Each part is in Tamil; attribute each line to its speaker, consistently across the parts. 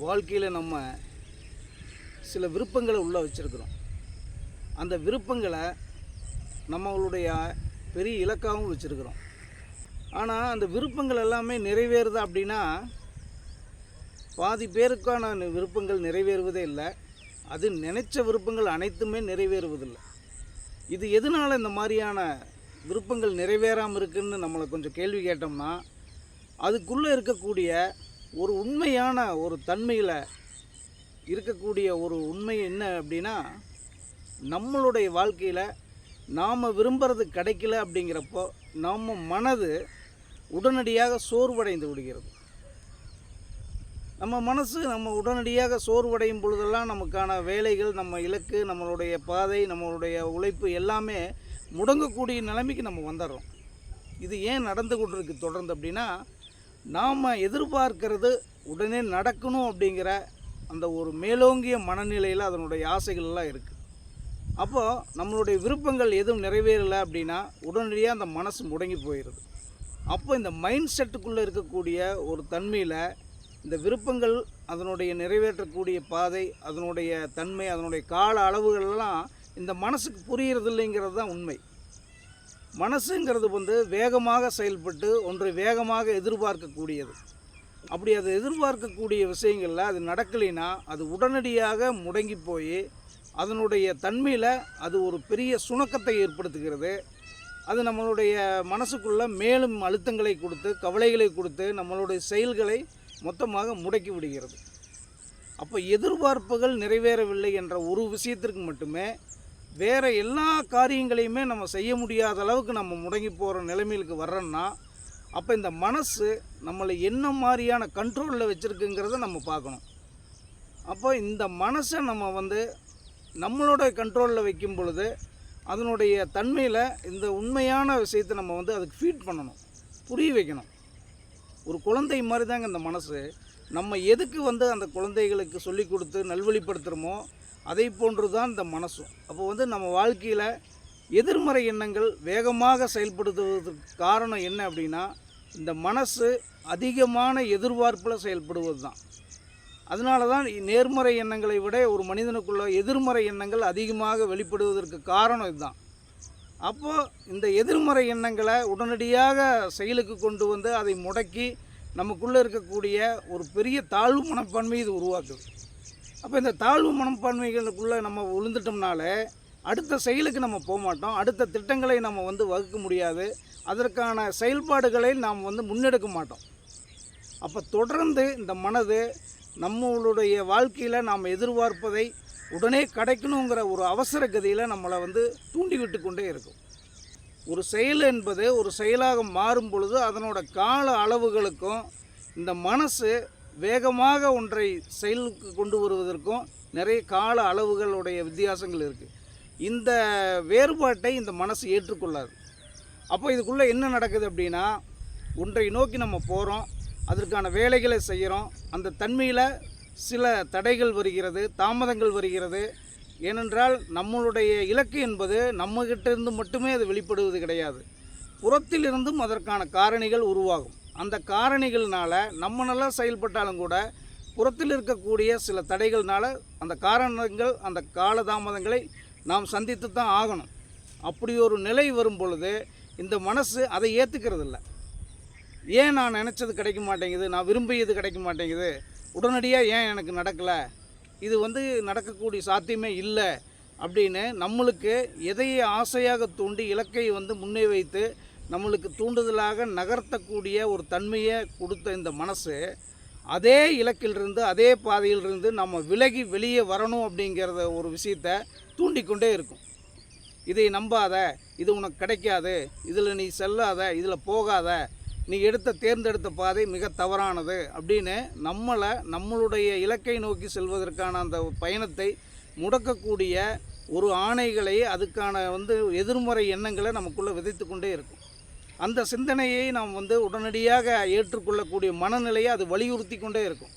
Speaker 1: வாழ்க்கையில் நம்ம சில விருப்பங்களை உள்ளே வச்சுருக்குறோம். அந்த விருப்பங்களை நம்மளுடைய பெரிய இலக்காகவும் வச்சுருக்குறோம். ஆனால் அந்த விருப்பங்கள் எல்லாமே நிறைவேறுதா அப்படின்னா பாதி பேருக்கான விருப்பங்கள் நிறைவேறுவதே இல்லை. அது நினைச்ச விருப்பங்கள் அனைத்துமே நிறைவேறுவதில்லை. இது எதனால் இந்த மாதிரியான விருப்பங்கள் நிறைவேறாமல் இருக்குதுன்னு நம்மளை கொஞ்சம் கேள்வி கேட்டோம்னா, அதுக்குள்ளே இருக்கக்கூடிய ஒரு உண்மையான ஒரு தன்மையில் இருக்கக்கூடிய ஒரு உண்மை என்ன அப்படின்னா, நம்மளுடைய வாழ்க்கையில் நாம் விரும்புகிறது கிடைக்கல அப்படிங்கிறப்போ நம்ம மனது உடனடியாக சோர்வடைந்து விடுகிறது. நம்ம மனசு உடனடியாக சோர்வடையும் பொழுதெல்லாம் நமக்கான வேலைகள், நம்ம இலக்கு, நம்மளுடைய பாதை, நம்மளுடைய உழைப்பு எல்லாமே முடங்கக்கூடிய நிலைமைக்கு நம்ம வந்துடுறோம். இது ஏன் நடந்து கொண்டிருக்கு தொடர்ந்து அப்படின்னா, நாம் எதிர்பார்க்கிறது உடனே நடக்கணும் அப்படிங்கிற அந்த ஒரு மேலோங்கிய மனநிலையில் அதனுடைய ஆசைகள்லாம் இருக்குது. அப்போது நம்மளுடைய விருப்பங்கள் எதுவும் நிறைவேறலை அப்படின்னா உடனடியாக அந்த மனசு முடங்கி போயிடுது. அப்போ இந்த மைண்ட் செட்டுக்குள்ளே இருக்கக்கூடிய ஒரு தன்மையில் இந்த விருப்பங்கள், அதனுடைய நிறைவேற்றக்கூடிய பாதை, அதனுடைய தன்மை, அதனுடைய கால அளவுகள்லாம் இந்த மனசுக்கு புரிகிறது இல்லைங்கிறது தான் உண்மை. மனசுங்கிறது வேகமாக செயல்பட்டு ஒன்றை வேகமாக எதிர்பார்க்கக்கூடியது. அப்படி அது எதிர்பார்க்கக்கூடிய விஷயங்களில் அது நடக்கலைன்னா அது உடனடியாக முடங்கி போய் அதனுடைய தன்மையில் அது ஒரு பெரிய சுணக்கத்தை ஏற்படுத்துகிறது. அது நம்மளுடைய மனசுக்குள்ளே மேலும் அழுத்தங்களை கொடுத்து, கவலைகளை கொடுத்து, நம்மளுடைய செயல்களை மொத்தமாக முடக்கி விடுகிறது. அப்போ எதிர்பார்ப்புகள் நிறைவேறவில்லை என்ற ஒரு விஷயத்திற்கு மட்டுமே வேறு எல்லா காரியங்களையுமே நம்ம செய்ய முடியாத அளவுக்கு நம்ம முடங்கி போகிற நிலைமைகளுக்கு வர்றோன்னா, அப்போ இந்த மனசு நம்மளை என்ன மாதிரியான கண்ட்ரோலில் வச்சுருக்குங்கிறத நம்ம பார்க்கணும். அப்போ இந்த மனசை நம்ம நம்மளோட கண்ட்ரோலில் வைக்கும் பொழுது அதனுடைய தன்மையில் இந்த உண்மையான விஷயத்தை நம்ம அதுக்கு ஃபீட் பண்ணணும், புரிய வைக்கணும். ஒரு குழந்தை மாதிரி தாங்க இந்த மனசு. நம்ம எதுக்கு அந்த குழந்தைகளுக்கு சொல்லி கொடுத்து நல்வழிப்படுத்துகிறோமோ அதை போன்று தான் இந்த மனசும். அப்போ நம்ம வாழ்க்கையில் எதிர்மறை எண்ணங்கள் வேகமாக செயல்படுத்துவதற்கு காரணம் என்ன அப்படின்னா, இந்த மனசு அதிகமான எதிர்பார்ப்பில் செயல்படுவது தான். அதனால தான் நேர்மறை எண்ணங்களை விட ஒரு மனிதனுக்குள்ள எதிர்மறை எண்ணங்கள் அதிகமாக வெளிப்படுவதற்கு காரணம் இதுதான். அப்போது இந்த எதிர்மறை எண்ணங்களை உடனடியாக செயலுக்கு கொண்டு அதை முடக்கி நமக்குள்ளே இருக்கக்கூடிய ஒரு பெரிய தாழ்வு மனப்பான்மை இது உருவாக்குது. அப்போ இந்த தாழ்வு மனப்பான்மைகளுக்குள்ளே நம்ம விழுந்துட்டோம்னாலே அடுத்த செயலுக்கு நம்ம போக மாட்டோம். அடுத்த திட்டங்களை நம்ம வகுக்க முடியாது. அதற்கான செயல்பாடுகளை நாம் முன்னெடுக்க மாட்டோம். அப்போ தொடர்ந்து இந்த மனது நம்மளுடைய வாழ்க்கையில் நாம் எதிர்பார்ப்பதை உடனே கிடைக்கணுங்கிற ஒரு அவசர கதியில் நம்மளை தூண்டிவிட்டு கொண்டே இருக்கும். ஒரு செயல் என்பது ஒரு செயலாக மாறும் பொழுது அதனோட கால அளவுகளுக்கும் இந்த மனசு வேகமாக ஒன்றை செயலுக்கு கொண்டு வருவதற்கும் நிறைய கால அளவுகளுடைய வித்தியாசங்கள் இருக்குது. இந்த வேறுபாட்டை இந்த மனசு ஏற்றுக்கொள்ளாது. அப்போ இதுக்குள்ளே என்ன நடக்குது அப்படின்னா, ஒன்றை நோக்கி நம்ம போகிறோம், அதற்கான வேலைகளை செய்கிறோம், அந்த தன்மையில் சில தடைகள் வருகிறது, தாமதங்கள் வருகிறது. ஏனென்றால் நம்மளுடைய இலக்கு என்பது நம்மகிட்ட மட்டுமே அது வெளிப்படுவது கிடையாது. புறத்திலிருந்தும் அதற்கான காரணிகள் உருவாகும். அந்த காரணிகள்னால் நம்ம நல்லா செயல்பட்டாலும் கூட புறத்தில் இருக்கக்கூடிய சில தடைகள்னால் அந்த காரணங்கள், அந்த காலதாமதங்களை நாம் சந்தித்து தான் ஆகணும். அப்படி ஒரு நிலை வரும் பொழுது இந்த மனசு அதை ஏற்றுக்கிறதில்ல. ஏன் நான் நினச்சது கிடைக்க மாட்டேங்குது, நான் விரும்பியது கிடைக்க மாட்டேங்குது, உடனடியாக ஏன் எனக்கு நடக்கலை, இது நடக்கக்கூடிய சாத்தியமே இல்லை அப்படின்னு நம்மளுக்கு எதையே ஆசையாக தூண்டி இலக்கை முன்னே வைத்து நம்மளுக்கு தூண்டுதலாக நகர்த்தக்கூடிய ஒரு தன்மையை கொடுத்த இந்த மனசு அதே இலக்கிலிருந்து, அதே பாதையிலிருந்து நம்ம விலகி வெளியே வரணும் அப்படிங்கிறத ஒரு விஷயத்தை தூண்டிக்கொண்டே இருக்கும். இதை நம்பாத, இது உனக்கு கிடைக்காது, இதில் நீ செல்லாத, இதில் போகாத, நீ தேர்ந்தெடுத்த பாதை மிக தவறானது அப்படின்னு நம்மளுடைய இலக்கை நோக்கி செல்வதற்கான அந்த பயணத்தை முடக்கக்கூடிய ஒரு ஆணைகளை, அதுக்கான எதிர்மறை எண்ணங்களை நமக்குள்ளே விதைத்து கொண்டே இருக்கும். அந்த சிந்தனையை நாம் உடனடியாக ஏற்றுக்கொள்ளக்கூடிய மனநிலையை அது வலியுறுத்தி கொண்டே இருக்கும்.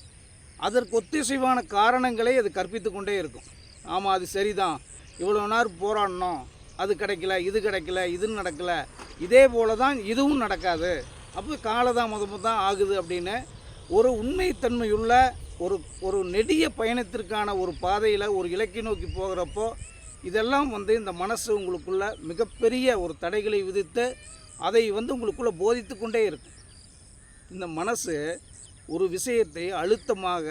Speaker 1: அதற்கு ஒத்திசைவான காரணங்களை அது கற்பித்து கொண்டே இருக்கும். ஆமாம், அது சரிதான், இவ்வளோ நேரம் போராடணும், அது கிடைக்கல, இது கிடைக்கல, இது நடக்கலை, இதே போல தான் இதுவும் நடக்காது, அப்போ காலதாமதம் தான் ஆகுது அப்படின்னு ஒரு உண்மைத்தன்மையுள்ள ஒரு ஒரு நெடிய பயணத்திற்கான ஒரு பாதையில் ஒரு இலக்கை நோக்கி போகிறப்போ இதெல்லாம் இந்த மனசு உங்களுக்குள்ள மிகப்பெரிய ஒரு தடைகளை விதித்து அதை உங்களுக்குள்ளே போதித்து கொண்டே இருக்கும். இந்த மனசு ஒரு விஷயத்தை அழுத்தமாக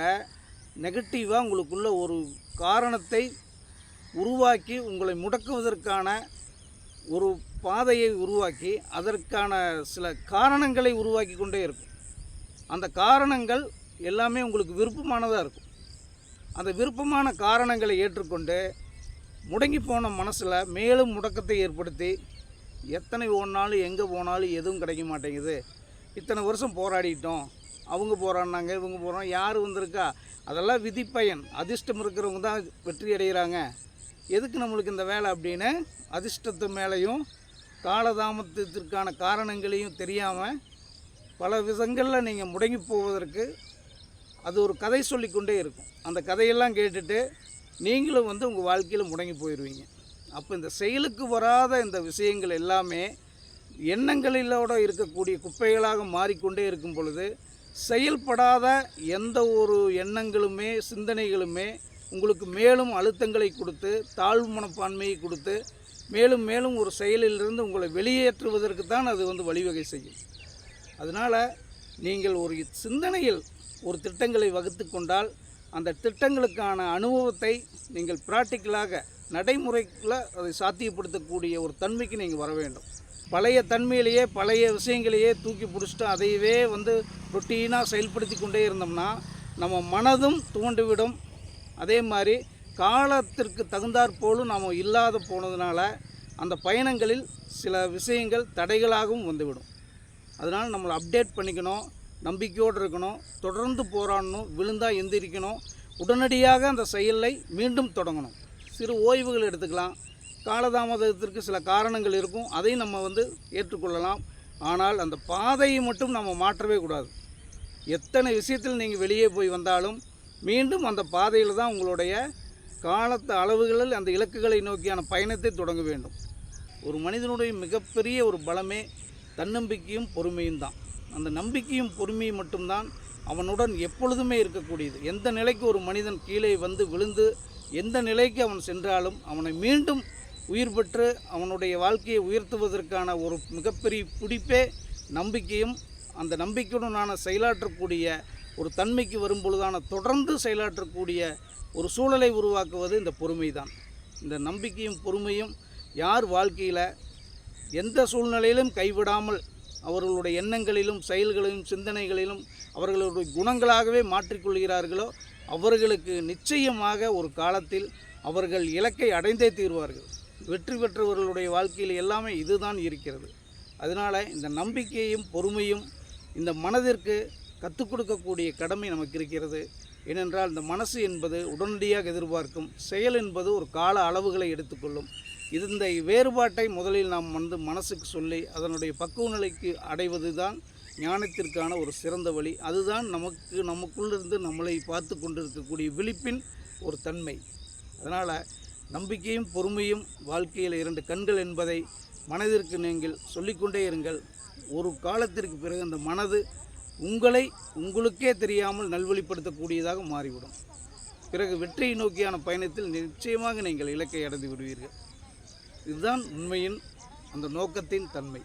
Speaker 1: நெகட்டிவாக உங்களுக்குள்ள ஒரு காரணத்தை உருவாக்கி உங்களை முடக்குவதற்கான ஒரு பாதையை உருவாக்கி அதற்கான சில காரணங்களை உருவாக்கி கொண்டே இருக்கும். அந்த காரணங்கள் எல்லாமே உங்களுக்கு விருப்பமானதாக இருக்கும். அந்த விருப்பமான காரணங்களை ஏற்றுக்கொண்டு முடங்கி போன மனசில் மேலும் முடக்கத்தை ஏற்படுத்தி எத்தனை ஓடினாலும் எங்கே போனாலும் எதுவும் கிடைக்க மாட்டேங்குது, இத்தனை வருஷம் போராடிட்டோம், அவங்க போராடினாங்க இவங்க போகிறாங்க, யார் வந்திருக்கா, அதெல்லாம் விதிப்பயன், அதிர்ஷ்டம் இருக்கிறவங்க தான் வெற்றி அடைகிறாங்க, எதுக்கு நம்மளுக்கு இந்த வேலை அப்படின்னு அதிர்ஷ்டத்து மேலேயும் காலதாமதத்திற்கான காரணங்களையும் தெரியாமல் பல விதங்களில் நீங்கள் முடங்கி போவதற்கு அது ஒரு கதை சொல்லிக்கொண்டே இருக்கும். அந்த கதையெல்லாம் கேட்டுட்டு நீங்களும் உங்கள் வாழ்க்கையில் முடங்கி போயிடுவீங்க. அப்போ இந்த செயலுக்கு வராத இந்த விஷயங்கள் எல்லாமே எண்ணங்களிலோடு இருக்கக்கூடிய குப்பைகளாக மாறிக்கொண்டே இருக்கும் பொழுது செயல்படாத எந்த ஒரு எண்ணங்களுமே சிந்தனைகளுமே உங்களுக்கு மேலும் அழுத்தங்களை கொடுத்து தாழ்வு மனப்பான்மையை கொடுத்து மேலும் மேலும் ஒரு செயலிலிருந்து உங்களை வெளியேற்றுவதற்கு தான் அது வழிவகை செய்யும். அதனால் நீங்கள் ஒரு சிந்தனையில் ஒரு திட்டங்களை வகுத்து கொண்டால் அந்த திட்டங்களுக்கான அனுபவத்தை நீங்கள் ப்ராக்டிக்கலாக நடைமுறையில் அதை சாத்தியப்படுத்தக்கூடிய ஒரு தன்மைக்கு நீங்கள் வர வேண்டும். பழைய தன்மையிலேயே பழைய விஷயங்களையே தூக்கி பிடிச்சிட்டு அதையவே ரொட்டீனாக செயல்படுத்தி கொண்டே இருந்தோம்னா நம்ம மனதும் தூண்டிவிடும். அதே மாதிரி காலத்திற்கு தகுந்தாற்போலும் நாம் இல்லாத போனதுனால அந்த பயணங்களில் சில விஷயங்கள் தடைகளாகவும் வந்துவிடும். அதனால் நம்மளை அப்டேட் பண்ணிக்கணும், நம்பிக்கையோடு இருக்கணும், தொடர்ந்து போராடணும், விழுந்தால் எந்திரிக்கணும், உடனடியாக அந்த செயலை மீண்டும் தொடங்கணும். சிறு ஓய்வுகள் எடுத்துக்கலாம். காலதாமதத்திற்கு சில காரணங்கள் இருக்கும், அதையும் நம்ம ஏற்றுக்கொள்ளலாம். ஆனால் அந்த பாதையை மட்டும் நம்ம மாற்றவே கூடாது. எத்தனை விஷயத்தில் நீங்கள் வெளியே போய் வந்தாலும் மீண்டும் அந்த பாதையில் தான் உங்களுடைய காலத்து அளவுகளில் அந்த இலக்குகளை நோக்கியான பயணத்தை தொடங்க வேண்டும். ஒரு மனிதனுடைய மிகப்பெரிய ஒரு பலமே தன்னம்பிக்கையும் பொறுமையும் தான். அந்த நம்பிக்கையும் பொறுமையும் மட்டும்தான் அவனுடன் எப்பொழுதுமே இருக்கக்கூடியது. எந்த நிலைக்கு ஒரு மனிதன் கீழே விழுந்து எந்த நிலைக்கு அவன் சென்றாலும் அவனை மீண்டும் உயிர் பெற்று அவனுடைய வாழ்க்கையை உயர்த்துவதற்கான ஒரு மிகப்பெரிய பிடிப்பே நம்பிக்கையும், அந்த நம்பிக்கையுடனான செயலாற்றக்கூடிய ஒரு தன்மைக்கு வரும்பொழுதான தொடர்ந்து செயலாற்றக்கூடிய ஒரு சூழலை உருவாக்குவது இந்த பொறுமை தான். இந்த நம்பிக்கையும் பொறுமையும் யார் வாழ்க்கையில் எந்த சூழ்நிலையிலும் கைவிடாமல் அவர்களுடைய எண்ணங்களிலும் செயல்களிலும் சிந்தனைகளிலும் அவர்களுடைய குணங்களாகவே மாற்றிக்கொள்கிறார்களோ அவர்களுக்கு நிச்சயமாக ஒரு காலத்தில் அவர்கள் இலக்கை அடைந்தே தீர்வார்கள். வெற்றி பெற்றவர்களுடைய வாழ்க்கையில் எல்லாமே இதுதான் இருக்கிறது. அதனால் இந்த நம்பிக்கையும் பொறுமையும் இந்த மனதிற்கு கற்றுக் கொடுக்கக்கூடிய கடமை நமக்கு இருக்கிறது. ஏனென்றால் இந்த மனசு என்பது உடனடியாக எதிர்பார்க்கும், செயல் என்பது ஒரு கால அளவுகளை எடுத்துக்கொள்ளும். இந்த வேறுபாட்டை முதலில் நாம் மனசுக்கு சொல்லி அதனுடைய பக்குவ நிலைக்கு அடைவது தான் ஞானத்திற்கான ஒரு சிறந்த வழி. அதுதான் நமக்குள்ளிருந்து நம்மளை பார்த்து கொண்டிருக்கக்கூடிய விழிப்பின் ஒரு தன்மை. அதனால் நம்பிக்கையும் பொறுமையும் வாழ்க்கையில் 2 கண்கள் என்பதை மனதிற்கு நீங்கள் சொல்லிக்கொண்டே இருங்கள். ஒரு காலத்திற்கு பிறகு அந்த மனது உங்களுக்கே தெரியாமல் நல்வழிப்படுத்தக்கூடியதாக மாறிவிடும். பிறகு வெற்றியை நோக்கியான பயணத்தில் நிச்சயமாக நீங்கள் இலக்கை அடைந்து விடுவீர்கள். இதுதான் உண்மையின் அந்த நோக்கத்தின் தன்மை.